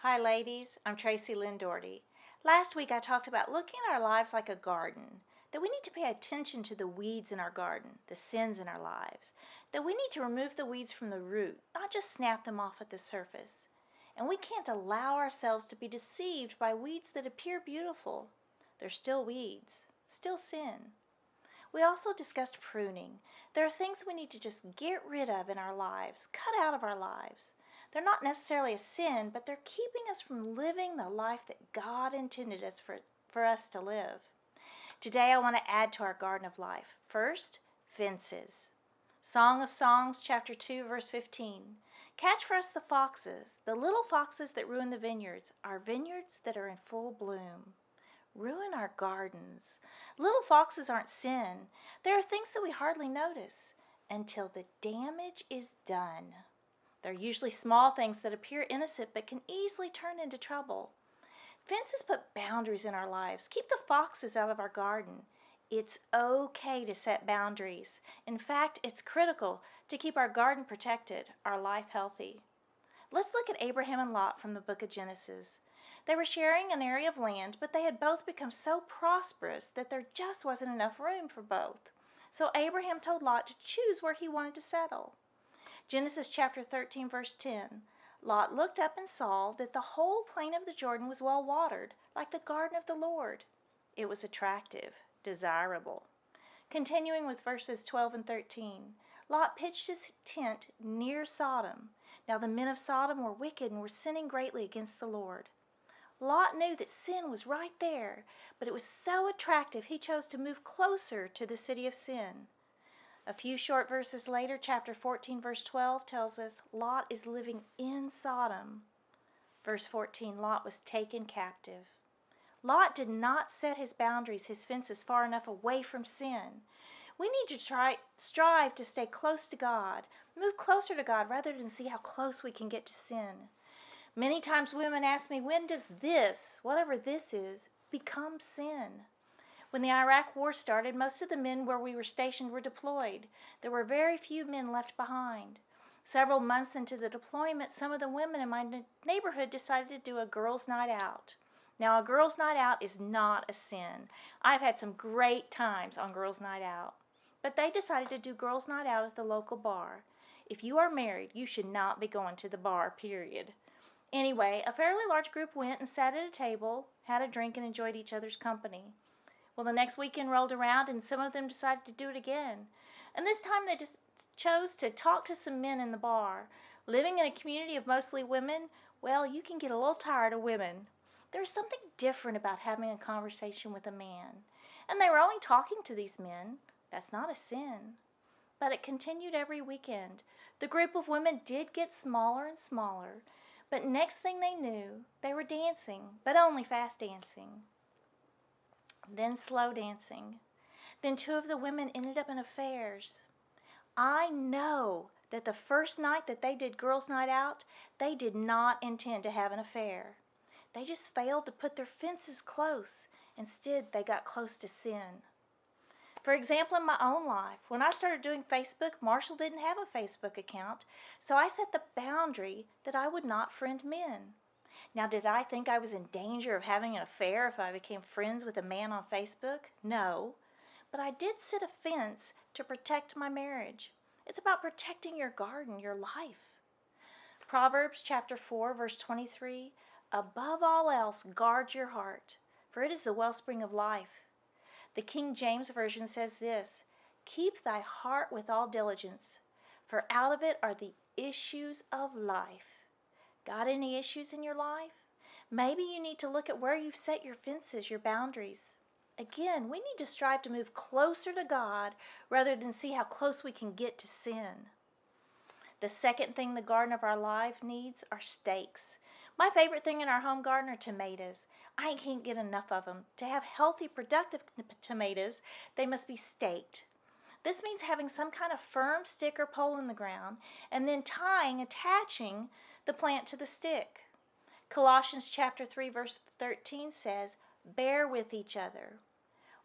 Hi ladies, I'm Tracy, Lynn, Dougherty. Last week I talked about looking at our lives like a garden, that we need to pay attention to the weeds in our garden, the sins in our lives, that we need to remove the weeds from the root, not just snap them off at the surface. And we can't allow ourselves to be deceived by weeds that appear beautiful. They're still weeds, still sin. We also discussed pruning. There are things we need to just get rid of in our lives, cut out of our lives. They're not necessarily a sin, but they're keeping us from living the life that God intended us for us to live. Today I want to add to our garden of life. First, fences. Song of Songs, chapter 2, verse 15. Catch for us the foxes, the little foxes that ruin the vineyards, our vineyards that are in full bloom. Ruin our gardens. Little foxes aren't sin. There are things that we hardly notice until the damage is done. They're usually small things that appear innocent but can easily turn into trouble. Fences put boundaries in our lives. Keep the foxes out of our garden. It's okay to set boundaries. In fact, it's critical to keep our garden protected, our life healthy. Let's look at Abraham and Lot from the book of Genesis. They were sharing an area of land, but they had both become so prosperous that there just wasn't enough room for both. So Abraham told Lot to choose where he wanted to settle. Genesis chapter 13, verse 10. Lot looked up and saw that the whole plain of the Jordan was well watered, like the garden of the Lord. It was attractive, desirable. Continuing with verses 12 and 13. Lot pitched his tent near Sodom. Now the men of Sodom were wicked and were sinning greatly against the Lord. Lot knew that sin was right there, but it was so attractive he chose to move closer to the city of sin. A few short verses later, chapter 14, verse 12 tells us Lot is living in Sodom. Verse 14, Lot was taken captive. Lot did not set his boundaries, his fences, far enough away from sin. We need to strive to stay close to God, move closer to God rather than see how close we can get to sin. Many times women ask me, when does this, whatever this is, become sin? When the Iraq War started, most of the men where we were stationed were deployed. There were very few men left behind. Several months into the deployment, some of the women in my neighborhood decided to do a girls' night out. Now, a girls' night out is not a sin. I've had some great times on girls' night out. But they decided to do girls' night out at the local bar. If you are married, you should not be going to the bar, period. Anyway, a fairly large group went and sat at a table, had a drink, and enjoyed each other's company. Well, the next weekend rolled around, and some of them decided to do it again. And this time they just chose to talk to some men in the bar. Living in a community of mostly women, well, you can get a little tired of women. There's something different about having a conversation with a man. And they were only talking to these men. That's not a sin. But it continued every weekend. The group of women did get smaller and smaller. But next thing they knew, they were dancing, but only fast dancing. Then slow dancing. Then two of the women ended up in affairs. I know that the first night that they did girls' night out, they did not intend to have an affair. They just failed to put their fences close. Instead, they got close to sin. For example, in my own life, when I started doing Facebook, Marshall didn't have a Facebook account, so I set the boundary that I would not friend men. Now, did I think I was in danger of having an affair if I became friends with a man on Facebook? No. But I did set a fence to protect my marriage. It's about protecting your garden, your life. Proverbs chapter 4, verse 23, above all else, guard your heart, for it is the wellspring of life. The King James Version says this, keep thy heart with all diligence, for out of it are the issues of life. Got any issues in your life? Maybe you need to look at where you've set your fences, your boundaries. Again, we need to strive to move closer to God rather than see how close we can get to sin. The second thing the garden of our life needs are stakes. My favorite thing in our home garden are tomatoes. I can't get enough of them. To have healthy, productive tomatoes, they must be staked. This means having some kind of firm stick or pole in the ground and then attaching the plant to the stick. Colossians chapter 3 verse 13 says, bear with each other.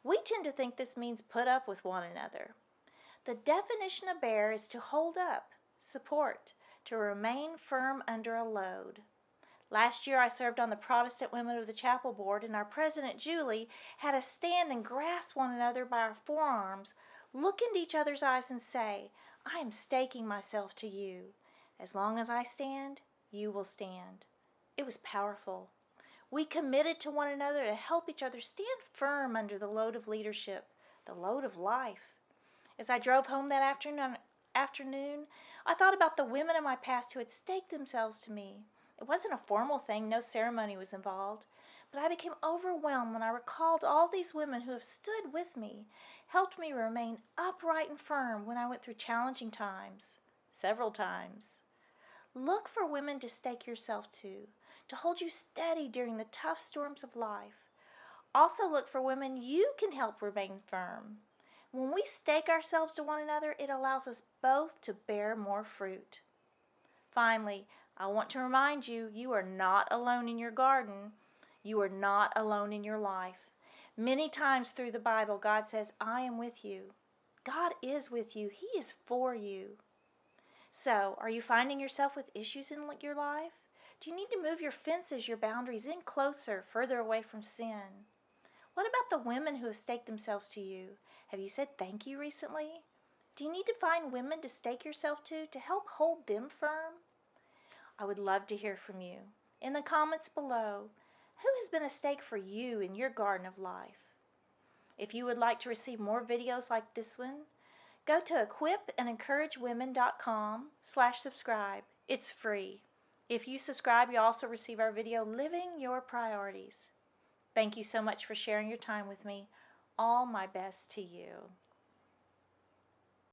We tend to think this means put up with one another. The definition of bear is to hold up, support, to remain firm under a load. Last year I served on the Protestant Women of the Chapel Board, and our president, Julie, had us stand and grasp one another by our forearms, look into each other's eyes and say, "I am staking myself to you. As long as I stand, you will stand." It was powerful. We committed to one another to help each other stand firm under the load of leadership, the load of life. As I drove home that afternoon, I thought about the women in my past who had staked themselves to me. It wasn't a formal thing, no ceremony was involved, but I became overwhelmed when I recalled all these women who have stood with me, helped me remain upright and firm when I went through challenging times, several times. Look for women to stake yourself to hold you steady during the tough storms of life. Also look for women you can help remain firm. When we stake ourselves to one another, it allows us both to bear more fruit. Finally, I want to remind you, you are not alone in your garden. You are not alone in your life. Many times through the Bible, God says, "I am with you." God is with you. He is for you. So, are you finding yourself with issues in your life? Do you need to move your fences, your boundaries in closer, further away from sin? What about the women who have staked themselves to you? Have you said thank you recently? Do you need to find women to stake yourself to help hold them firm? I would love to hear from you. In the comments below, who has been a stake for you in your garden of life? If you would like to receive more videos like this one, go to equipandencouragewomen.com/subscribe. It's free. If you subscribe, you also receive our video, Living Your Priorities. Thank you so much for sharing your time with me. All my best to you.